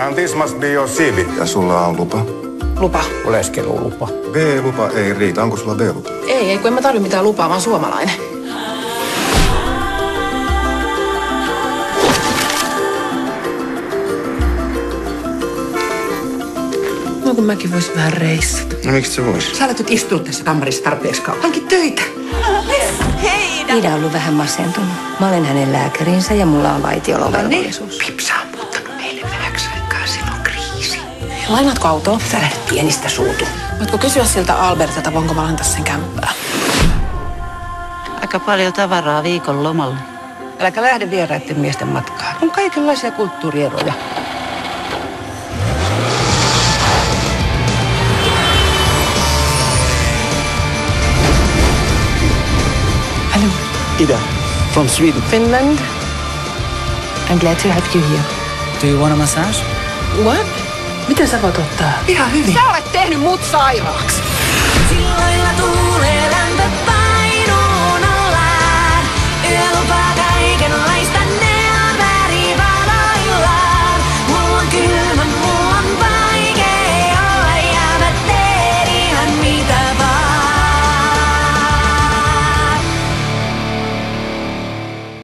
And this must be your CV. Ja sulla on lupa? Lupa. Oleskelulupa. B-lupa ei riitä. Onko sulla B-lupa? Ei, kun en mä tarvitse mitään lupaa, vaan suomalainen. No kun mäkin vois vähän reissata. No miksi se vois? Sä alat nyt istua tässä kammarissa tarpeeksi kauan. Hanki töitä. Ida on ollut vähän masentunut. Mä olen hänen lääkärinsä ja mulla on vaitiolovelvollisuus. Pipsa on muuttanut meille vähäksi aikaa. Sillä on kriisi. Lainaatko autoa? Sä lähdet pienistä suutu. Voitko kysyä siltä Albertilta, voinko mä lainata sen kämppää? Aika paljon tavaraa viikon lomalle. Äläkä lähde vieraiden miesten matkaan. On kaikenlaisia kulttuurieroja. Hello. Ida, from Sweden. Finland. I'm glad to have you here. Do you want a massage? What? Miten sä voit ottaa? Ihan hyvin. Sä olet tehnyt mut sairaaksi. Silloilla tuulee lämpö painuun ollaan. Yölupa